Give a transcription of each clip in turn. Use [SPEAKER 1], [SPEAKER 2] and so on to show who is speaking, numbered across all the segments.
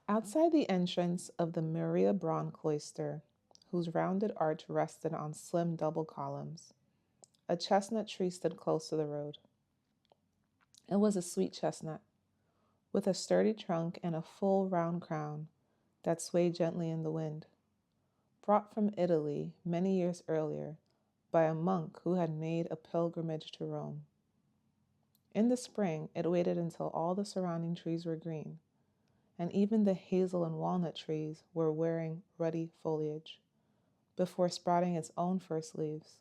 [SPEAKER 1] Outside the entrance of the Maria Braun cloister, whose rounded arch rested on slim double columns, a chestnut tree stood close to the road. It was a sweet chestnut, with a sturdy trunk and a full round crown that swayed gently in the wind, brought from Italy many years earlier by a monk who had made a pilgrimage to Rome. In the spring, it waited until all the surrounding trees were green, and even the hazel and walnut trees were wearing ruddy foliage, before sprouting its own first leaves.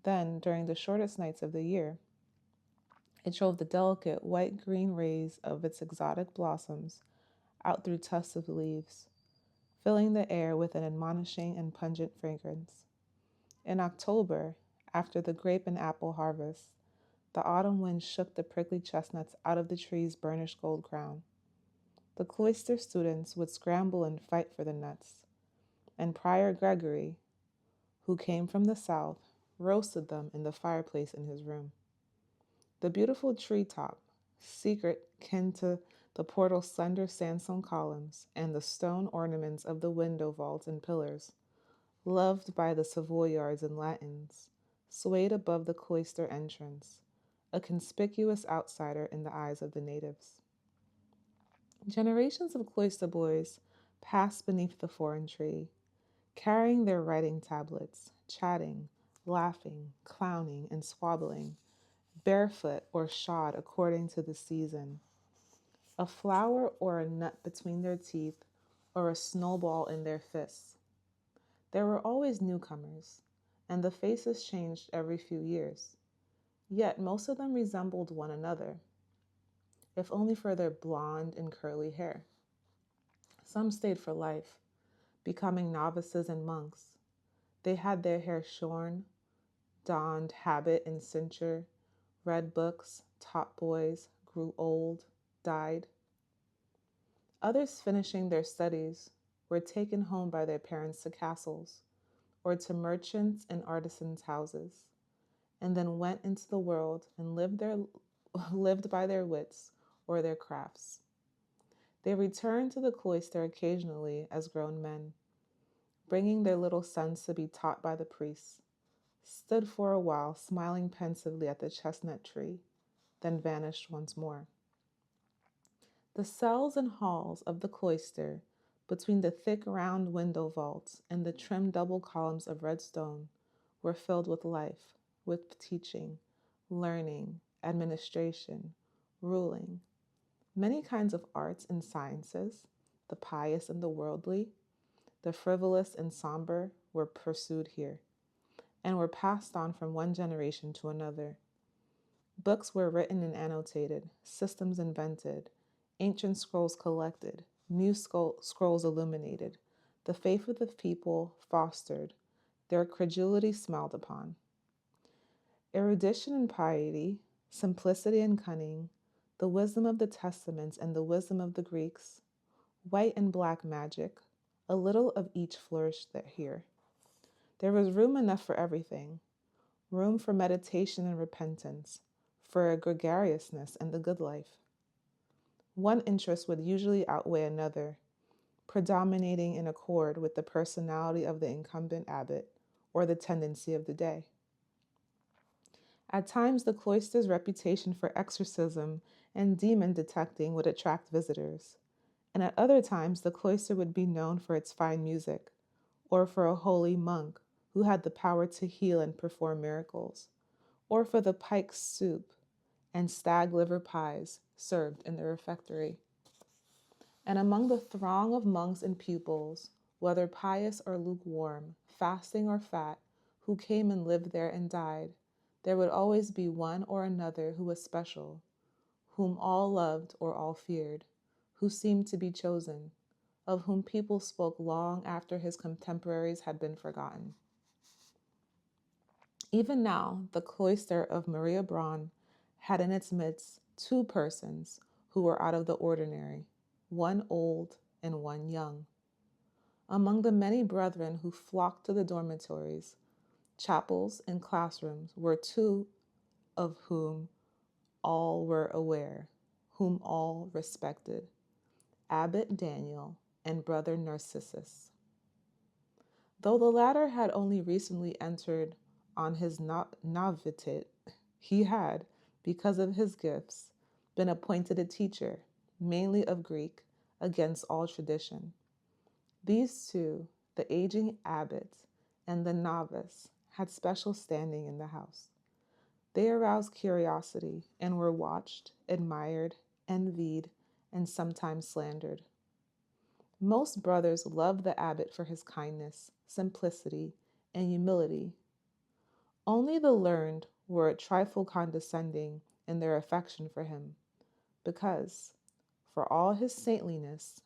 [SPEAKER 1] Then, during the shortest nights of the year, it drove the delicate white-green rays of its exotic blossoms out through tufts of leaves, filling the air with an admonishing and pungent fragrance. In October, after the grape and apple harvest, the autumn wind shook the prickly chestnuts out of the tree's burnished gold crown. The cloister students would scramble and fight for the nuts, and Prior Gregory, who came from the south, roasted them in the fireplace in his room. The beautiful tree top, secret kin to the portal's slender sandstone columns and the stone ornaments of the window vaults and pillars, loved by the Savoyards and Latins, swayed above the cloister entrance, a conspicuous outsider in the eyes of the natives. Generations of cloister boys passed beneath the foreign tree, carrying their writing tablets, chatting, laughing, clowning, and squabbling, barefoot or shod according to the season, a flower or a nut between their teeth, or a snowball in their fists. There were always newcomers, and the faces changed every few years. Yet most of them resembled one another, if only for their blonde and curly hair. Some stayed for life, becoming novices and monks. They had their hair shorn, donned habit and cincture, read books, taught boys, grew old, died. Others, finishing their studies, were taken home by their parents to castles or to merchants' and artisans' houses, and then went into the world and lived by their wits or their crafts. They returned to the cloister occasionally as grown men, bringing their little sons to be taught by the priests, stood for a while smiling pensively at the chestnut tree, then vanished once more. The cells and halls of the cloister, between the thick round window vaults and the trim double columns of red stone, were filled with life, with teaching, learning, administration, ruling. Many kinds of arts and sciences, the pious and the worldly, the frivolous and somber, were pursued here, and were passed on from one generation to another. Books were written and annotated, systems invented, ancient scrolls collected, new scrolls illuminated, the faith of the people fostered, their credulity smiled upon. Erudition and piety, simplicity and cunning, the wisdom of the Testaments and the wisdom of the Greeks, white and black magic, a little of each flourished here. There was room enough for everything, room for meditation and repentance, for gregariousness and the good life. One interest would usually outweigh another, predominating in accord with the personality of the incumbent abbot or the tendency of the day. At times, the cloister's reputation for exorcism and demon detecting would attract visitors, and at other times, the cloister would be known for its fine music, or for a holy monk who had the power to heal and perform miracles, or for the pike soup and stag liver pies served in the refectory. And among the throng of monks and pupils, whether pious or lukewarm, fasting or fat, who came and lived there and died, there would always be one or another who was special, whom all loved or all feared, who seemed to be chosen, of whom people spoke long after his contemporaries had been forgotten. Even now, the cloister of Maria Braun had in its midst two persons who were out of the ordinary, one old and one young. Among the many brethren who flocked to the dormitories, chapels, and classrooms were two of whom all were aware, whom all respected, Abbot Daniel and brother Narcissus. Though the latter had only recently entered on his novitiate, he had, because of his gifts, been appointed a teacher, mainly of Greek, against all tradition. These two, the aging abbot and the novice, had special standing in the house. They aroused curiosity and were watched, admired, envied, and sometimes slandered. Most brothers loved the abbot for his kindness, simplicity, and humility. Only the learned were a trifle condescending in their affection for him, because, for all his saintliness,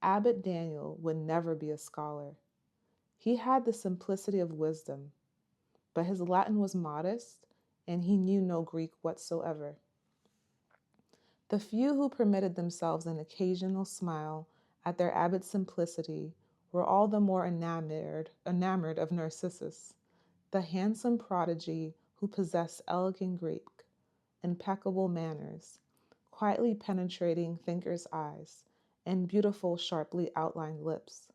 [SPEAKER 1] Abbot Daniel would never be a scholar. He had the simplicity of wisdom, but his Latin was modest, and he knew no Greek whatsoever. The few who permitted themselves an occasional smile at their abbot's simplicity were all the more enamored of Narcissus, the handsome prodigy who possessed elegant Greek, impeccable manners, quietly penetrating thinker's eyes, and beautiful, sharply outlined lips.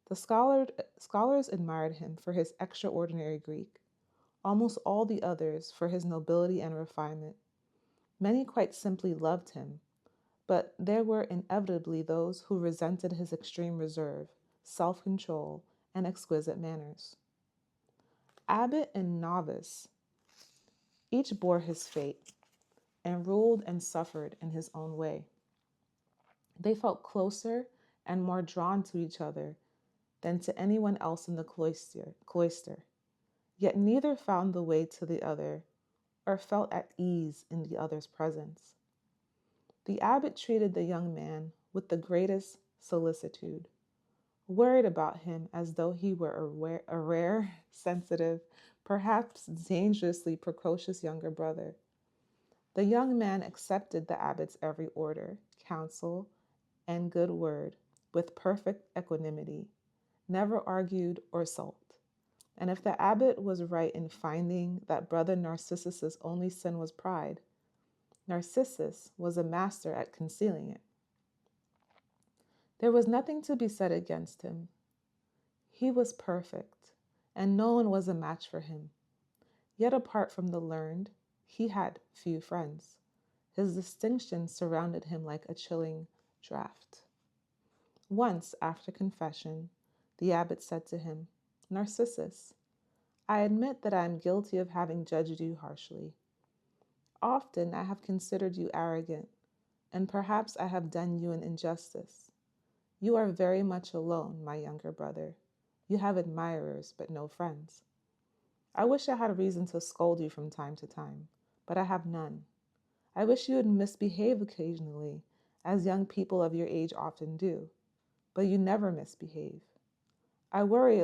[SPEAKER 1] The scholars admired him for his extraordinary Greek, almost all the others for his nobility and refinement. Many quite simply loved him, but there were inevitably those who resented his extreme reserve, self-control, and exquisite manners. Abbot and novice each bore his fate and ruled and suffered in his own way. They felt closer and more drawn to each other than to anyone else in the cloister, yet neither found the way to the other or felt at ease in the other's presence. The abbot treated the young man with the greatest solicitude, worried about him as though he were a rare, sensitive, perhaps dangerously precocious younger brother. The young man accepted the abbot's every order, counsel, and good word with perfect equanimity, never argued or sulked. And if the abbot was right in finding that brother Narcissus's only sin was pride, Narcissus was a master at concealing it. There was nothing to be said against him. He was perfect, and no one was a match for him. Yet apart from the learned, he had few friends. His distinction surrounded him like a chilling draught. Once, after confession, the abbot said to him, "Narcissus, I admit that I am guilty of having judged you harshly. Often I have considered you arrogant, and perhaps I have done you an injustice. You are very much alone, my younger brother. You have admirers, but no friends. I wish I had reason to scold you from time to time, but I have none. I wish you would misbehave occasionally, as young people of your age often do, but you never misbehave. I worry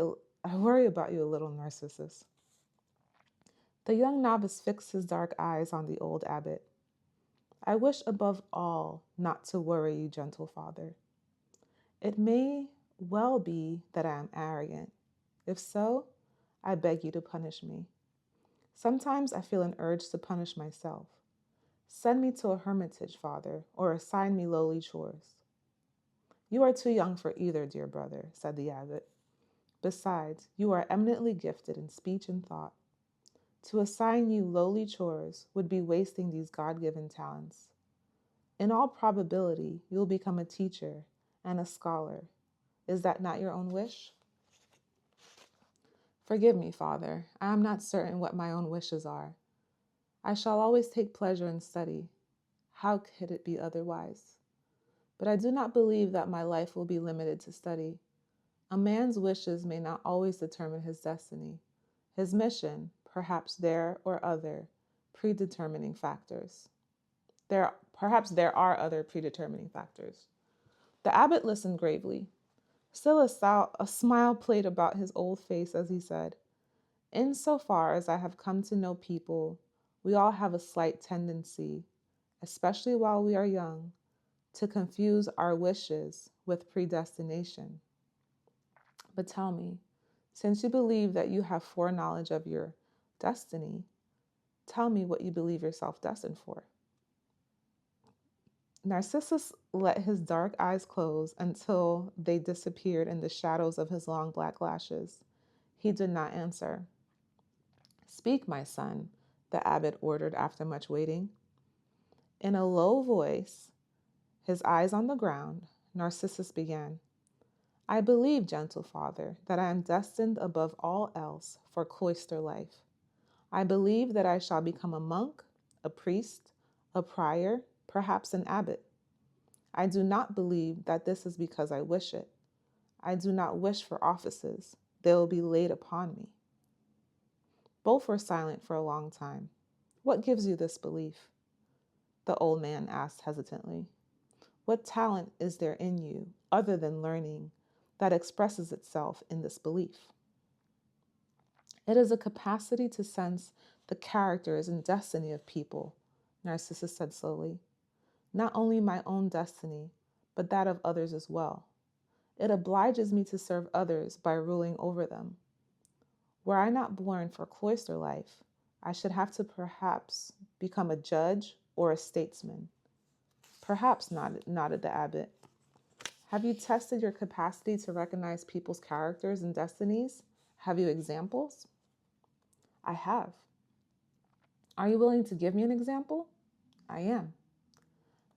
[SPEAKER 1] about you a little, Narcissus." The young novice fixed his dark eyes on the old abbot. "I wish above all not to worry you, gentle father. It may well be that I am arrogant. If so, I beg you to punish me. Sometimes I feel an urge to punish myself. Send me to a hermitage, father, or assign me lowly chores." "You are too young for either, dear brother," said the abbot. "Besides, you are eminently gifted in speech and thought. To assign you lowly chores would be wasting these God-given talents. In all probability, you will become a teacher and a scholar. Is that not your own wish?" "Forgive me, father. I am not certain what my own wishes are. I shall always take pleasure in study. How could it be otherwise? But I do not believe that my life will be limited to study. A man's wishes may not always determine his destiny. His mission, perhaps there or other predetermining factors. Perhaps there are other predetermining factors." The abbot listened gravely. Still a smile played about his old face as he said, "Insofar as I have come to know people, we all have a slight tendency, especially while we are young, to confuse our wishes with predestination. But tell me, since you believe that you have foreknowledge of your destiny, tell me what you believe yourself destined for." Narcissus let his dark eyes close until they disappeared in the shadows of his long black lashes. He did not answer. "Speak, my son," the abbot ordered after much waiting. In a low voice, his eyes on the ground, Narcissus began. "I believe, gentle father, that I am destined above all else for cloister life. I believe that I shall become a monk, a priest, a prior, perhaps an abbot. I do not believe that this is because I wish it. I do not wish for offices. They will be laid upon me." Both were silent for a long time. "What gives you this belief?" the old man asked hesitantly. "What talent is there in you, other than learning, that expresses itself in this belief?" "It is a capacity to sense the characters and destiny of people," Narcissus said slowly. "Not only my own destiny, but that of others as well. It obliges me to serve others by ruling over them. Were I not born for cloister life, I should have to perhaps become a judge or a statesman." "Perhaps," nodded the abbot. "Have you tested your capacity to recognize people's characters and destinies? Have you examples?" "I have." "Are you willing to give me an example?" "I am."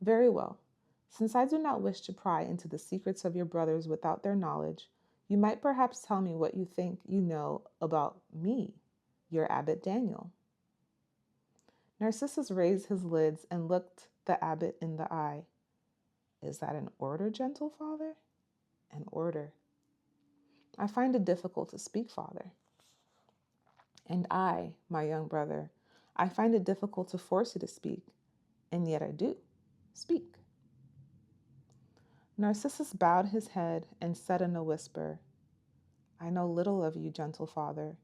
[SPEAKER 1] "Very well. Since I do not wish to pry into the secrets of your brothers without their knowledge, you might perhaps tell me what you think you know about me, your Abbot Daniel." Narcissus raised his lids and looked the abbot in the eye. "Is that an order, gentle father?" "An order." "I find it difficult to speak, father." "And I, my young brother, I find it difficult to force you to speak, and yet I do. Speak." Narcissus bowed his head and said in a whisper, "I know little of you, gentle father.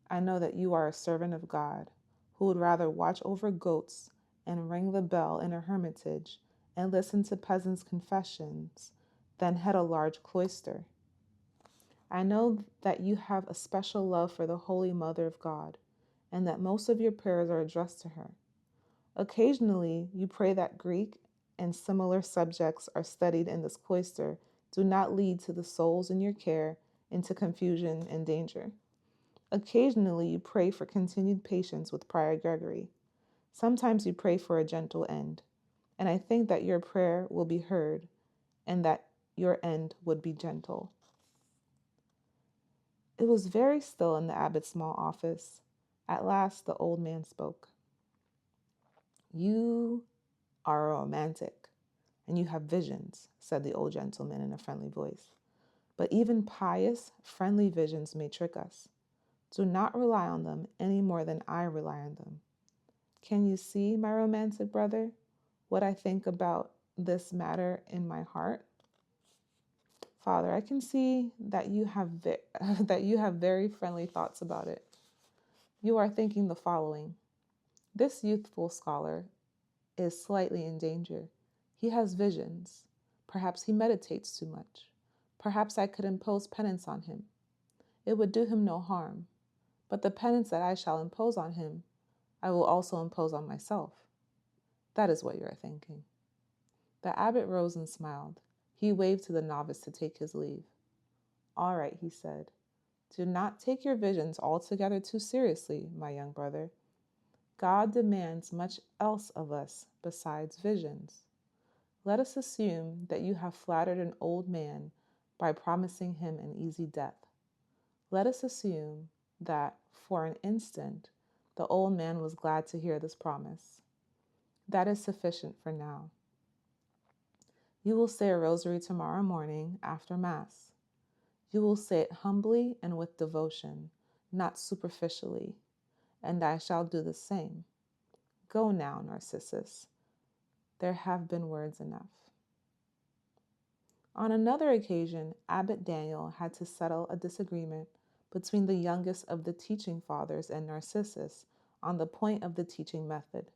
[SPEAKER 1] I know that you are a servant of God, who would rather watch over goats and ring the bell in a hermitage and listen to peasants' confessions than head a large cloister. I know that you have a special love for the Holy Mother of God, and that most of your prayers are addressed to her. Occasionally, you pray that Greek and similar subjects are studied in this cloister do not lead to the souls in your care into confusion and danger. Occasionally, you pray for continued patience with Prior Gregory. Sometimes you pray for a gentle end, and I think that your prayer will be heard and that your end would be gentle." It was very still in the abbot's small office. At last, the old man spoke. "You are a romantic, and you have visions," said the old gentleman in a friendly voice. "But even pious, friendly visions may trick us. Do not rely on them any more than I rely on them. Can you see, my romantic brother, what I think about this matter in my heart?" "Father, I can see that you have that you have very friendly thoughts about it. You are thinking the following: this youthful scholar is slightly in danger. He has visions. Perhaps he meditates too much. Perhaps I could impose penance on him. It would do him no harm. But the penance that I shall impose on him, I will also impose on myself. That is what you are thinking." The abbot rose and smiled. He waved to the novice to take his leave. "All right," he said. "Do not take your visions altogether too seriously, my young brother. God demands much else of us besides visions. Let us assume that you have flattered an old man by promising him an easy death. Let us assume that, for an instant, the old man was glad to hear this promise. That is sufficient for now. You will say a rosary tomorrow morning after Mass. You will say it humbly and with devotion, not superficially, and I shall do the same. Go now, Narcissus. There have been words enough." On another occasion, Abbot Daniel had to settle a disagreement between the youngest of the teaching fathers and Narcissus on the point of the teaching method.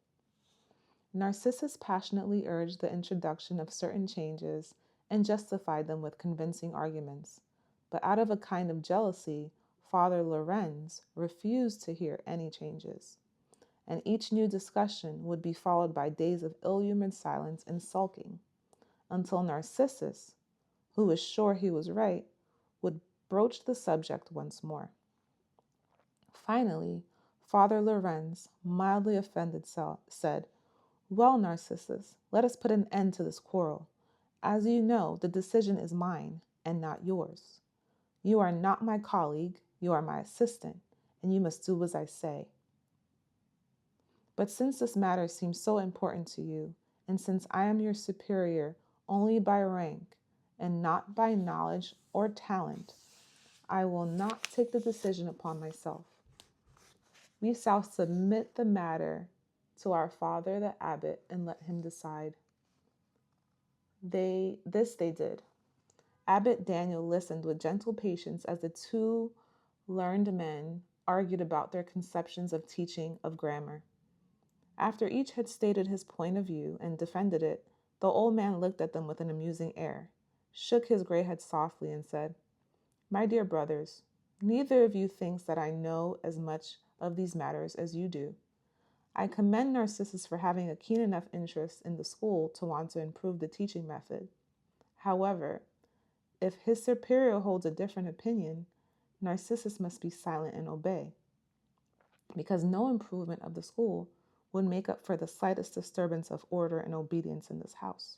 [SPEAKER 1] Narcissus passionately urged the introduction of certain changes and justified them with convincing arguments, but out of a kind of jealousy, Father Lorenz refused to hear any changes, and each new discussion would be followed by days of ill-humored silence and sulking, until Narcissus, who was sure he was right, would broach the subject once more. Finally, Father Lorenz, mildly offended, said, "Well, Narcissus, let us put an end to this quarrel. As you know, the decision is mine and not yours. You are not my colleague, you are my assistant, and you must do as I say. But since this matter seems so important to you, and since I am your superior only by rank and not by knowledge or talent, I will not take the decision upon myself. We shall submit the matter to our father the abbot and let him decide." This they did. Abbot Daniel listened with gentle patience as the two learned men argued about their conceptions of teaching of grammar. After each had stated his point of view and defended it, the old man looked at them with an amusing air, shook his gray head softly, and said, "My dear brothers, neither of you thinks that I know as much of these matters as you do. I commend Narcissus for having a keen enough interest in the school to want to improve the teaching method. However, if his superior holds a different opinion, Narcissus must be silent and obey, because no improvement of the school would make up for the slightest disturbance of order and obedience in this house.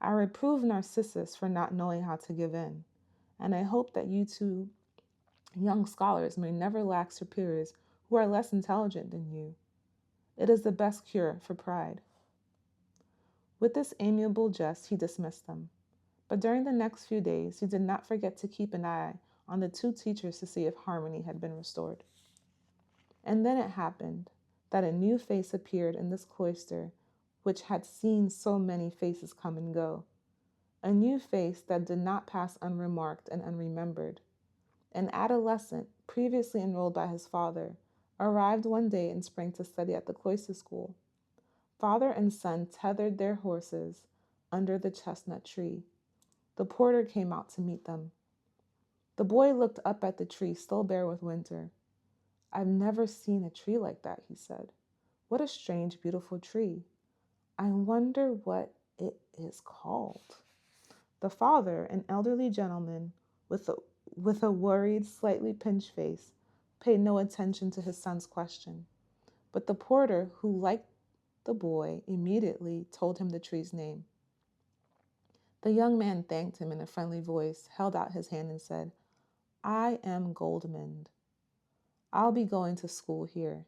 [SPEAKER 1] I reprove Narcissus for not knowing how to give in, and I hope that you two young scholars may never lack superiors who are less intelligent than you. It is the best cure for pride." With this amiable jest, he dismissed them. But during the next few days, he did not forget to keep an eye on the two teachers to see if harmony had been restored. And then it happened that a new face appeared in this cloister, which had seen so many faces come and go. A new face that did not pass unremarked and unremembered. An adolescent, previously enrolled by his father, arrived one day in spring to study at the cloister school. Father and son tethered their horses under the chestnut tree. The porter came out to meet them. The boy looked up at the tree, still bare with winter. "I've never seen a tree like that," he said. "What a strange, beautiful tree. I wonder what it is called." The father, an elderly gentleman with a worried, slightly pinched face, paid no attention to his son's question. But the porter, who liked the boy, immediately told him the tree's name. The young man thanked him in a friendly voice, held out his hand, and said, "I am Goldmund. I'll be going to school here."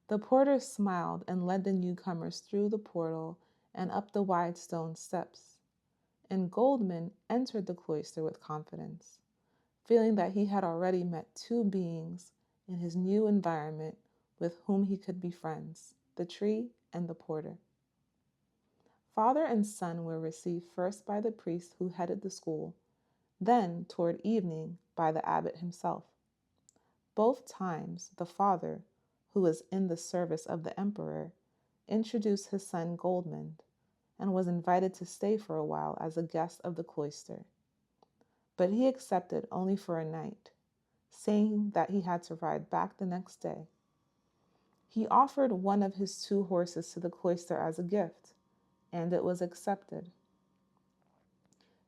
[SPEAKER 1] The porter smiled and led the newcomers through the portal and up the wide stone steps. And Goldmund entered the cloister with confidence, feeling that he had already met two beings in his new environment with whom he could be friends, the tree and the porter. Father and son were received first by the priest who headed the school, then, toward evening, by the abbot himself. Both times, the father, who was in the service of the emperor, introduced his son Goldmund and was invited to stay for a while as a guest of the cloister. But he accepted only for a night, saying that he had to ride back the next day. He offered one of his two horses to the cloister as a gift, and it was accepted.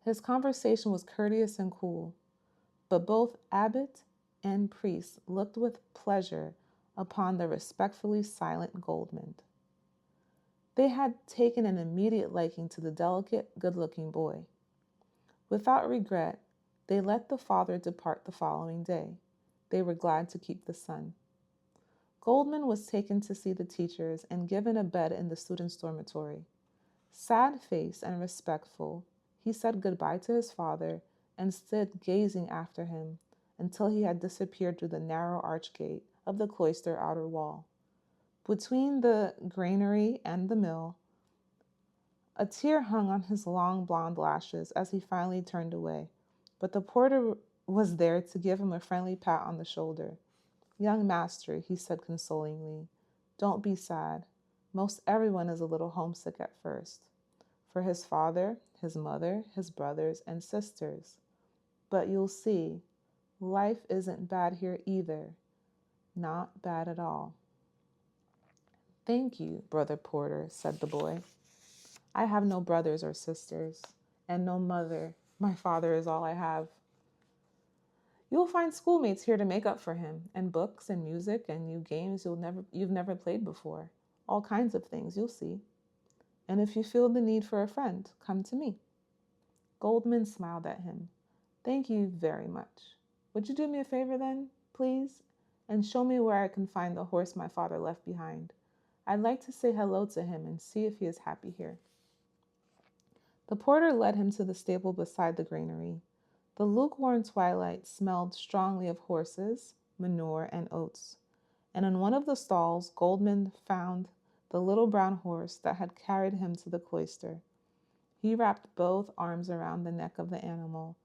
[SPEAKER 1] His conversation was courteous and cool, but both abbot and priest looked with pleasure upon the respectfully silent Goldmund. They had taken an immediate liking to the delicate, good-looking boy. Without regret, they let the father depart the following day. They were glad to keep the son. Goldmund was taken to see the teachers and given a bed in the students' dormitory. Sad-faced and respectful, he said goodbye to his father and stood gazing after him until he had disappeared through the narrow archgate of the cloister outer wall. Between the granary and the mill, a tear hung on his long blonde lashes as he finally turned away, but the porter was there to give him a friendly pat on the shoulder. "Young master," he said consolingly, "don't be sad. Most everyone is a little homesick at first. For his father, his mother, his brothers and sisters. But you'll see, life isn't bad here either. Not bad at all." "Thank you, Brother Porter," said the boy. "I have no brothers or sisters, and no mother. My father is all I have." "You'll find schoolmates here to make up for him, and books and music and new games you've never played before. All kinds of things, you'll see. And if you feel the need for a friend, come to me." Goldmund smiled at him. "Thank you very much. Would you do me a favor then, please, and show me where I can find the horse my father left behind? I'd like to say hello to him and see if he is happy here." The porter led him to the stable beside the granary. The lukewarm twilight smelled strongly of horses, manure, and oats, and in one of the stalls Goldmund found the little brown horse that had carried him to the cloister. He wrapped both arms around the neck of the animal,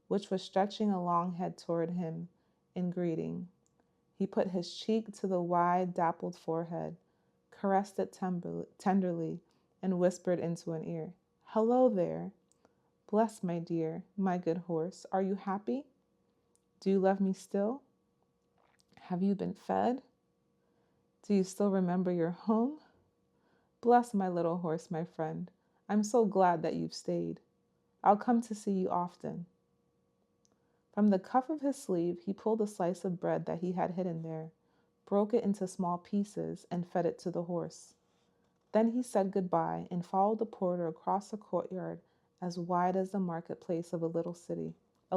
[SPEAKER 1] which was stretching a long head toward him in greeting. He put his cheek to the wide, dappled forehead, caressed it tenderly, and whispered into an ear, "Hello there. Bless my dear, my good horse. Are you happy? Do you love me still? Have you been fed? Do you still remember your home? Bless my little horse, my friend. I'm so glad that you've stayed. I'll come to see you often." From the cuff of his sleeve, he pulled a slice of bread that he had hidden there, broke it into small pieces, and fed it to the horse. Then he said goodbye and followed the porter across a courtyard as wide as the marketplace of a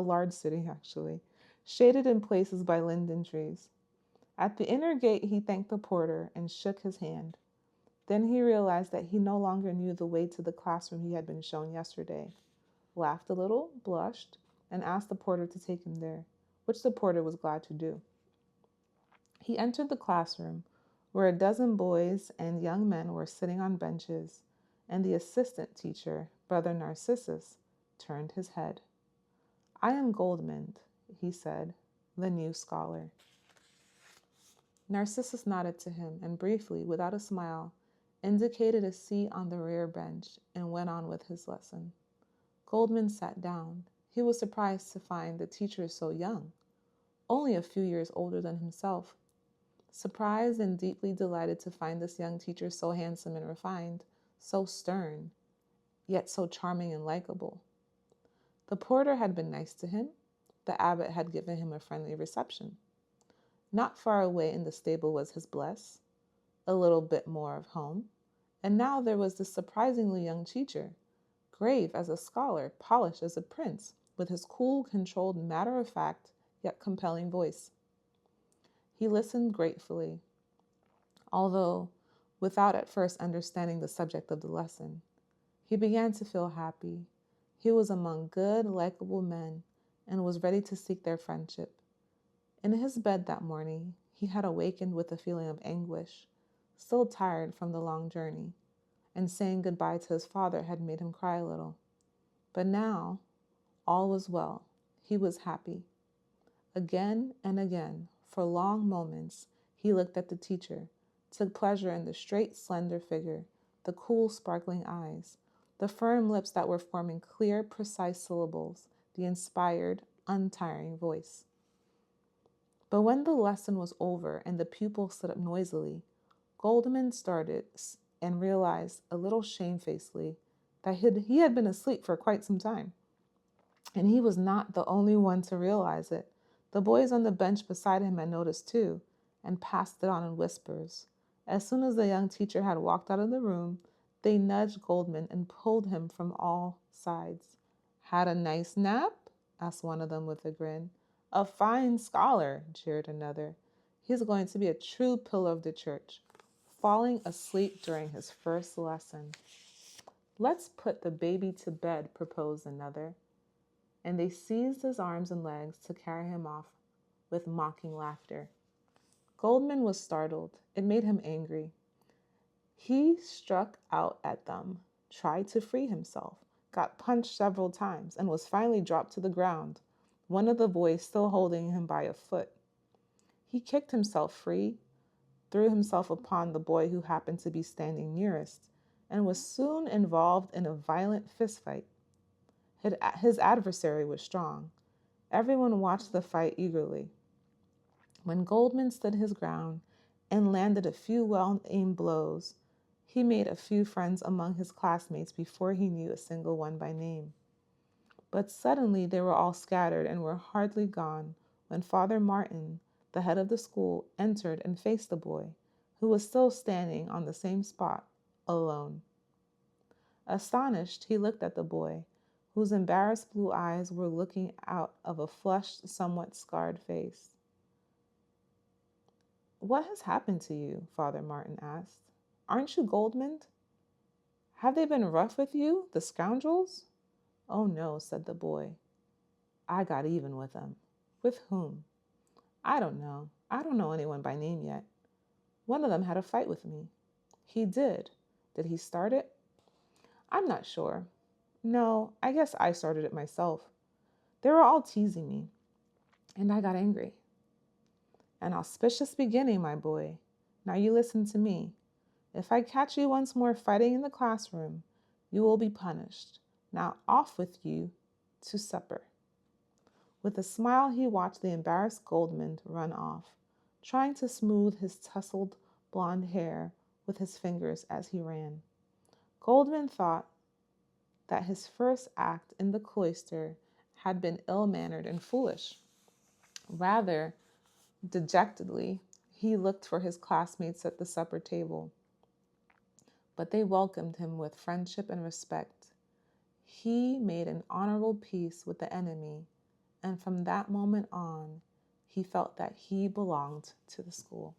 [SPEAKER 1] large city actually, shaded in places by linden trees. At the inner gate, he thanked the porter and shook his hand. Then he realized that he no longer knew the way to the classroom he had been shown yesterday, laughed a little, blushed, and asked the porter to take him there, which the porter was glad to do. He entered the classroom, where a dozen boys and young men were sitting on benches, and the assistant teacher, Brother Narcissus, turned his head. "I am Goldmund," he said, "the new scholar." Narcissus nodded to him and briefly, without a smile, indicated a seat on the rear bench and went on with his lesson. Goldmund sat down. He was surprised to find the teacher so young, only a few years older than himself. Surprised and deeply delighted to find this young teacher so handsome and refined, so stern, yet so charming and likable. The porter had been nice to him. The abbot had given him a friendly reception. Not far away in the stable was his bless, a little bit more of home. And now there was this surprisingly young teacher, grave as a scholar, polished as a prince, with his cool, controlled, matter-of-fact, yet compelling voice. He listened gratefully, although without at first understanding the subject of the lesson. He began to feel happy. He was among good, likable men and was ready to seek their friendship. In his bed that morning, he had awakened with a feeling of anguish, still tired from the long journey, and saying goodbye to his father had made him cry a little. But now, all was well. He was happy. Again and again, for long moments, he looked at the teacher, took pleasure in the straight, slender figure, the cool, sparkling eyes, the firm lips that were forming clear, precise syllables, the inspired, untiring voice. But when the lesson was over and the pupils stood up noisily, Goldmund started and realized, a little shamefacedly, that he had been asleep for quite some time. And he was not the only one to realize it. The boys on the bench beside him had noticed too, and passed it on in whispers. As soon as the young teacher had walked out of the room, they nudged Goldmund and pulled him from all sides. "Had a nice nap?" asked one of them with a grin. "A fine scholar," jeered another. "He's going to be a true pillar of the church, falling asleep during his first lesson." "Let's put the baby to bed," proposed another, and they seized his arms and legs to carry him off with mocking laughter. Goldmund was startled. It made him angry. He struck out at them, tried to free himself, got punched several times, and was finally dropped to the ground, one of the boys still holding him by a foot. He kicked himself free, threw himself upon the boy who happened to be standing nearest, and was soon involved in a violent fistfight. His adversary was strong. Everyone watched the fight eagerly. When Goldmund stood his ground and landed a few well-aimed blows. He made a few friends among his classmates before he knew a single one by name. But suddenly they were all scattered and were hardly gone when Father Martin, the head of the school, entered and faced the boy, who was still standing on the same spot, alone. Astonished, he looked at the boy, whose embarrassed blue eyes were looking out of a flushed, somewhat scarred face. "What has happened to you?" Father Martin asked. "Aren't you Goldmund? Have they been rough with you, the scoundrels?" "Oh no," said the boy. "I got even with them." "With whom?" "I don't know. I don't know anyone by name yet. One of them had a fight with me." "He did? Did he start it?" "I'm not sure. No, I guess I started it myself. They were all teasing me, and I got angry." "An auspicious beginning, my boy. Now you listen to me. If I catch you once more fighting in the classroom, you will be punished. Now off with you to supper." With a smile, he watched the embarrassed Goldmund run off, trying to smooth his tousled blonde hair with his fingers as he ran. Goldmund thought that his first act in the cloister had been ill-mannered and foolish. Rather dejectedly, he looked for his classmates at the supper table, but they welcomed him with friendship and respect. He made an honorable peace with the enemy, and from that moment on, he felt that he belonged to the school.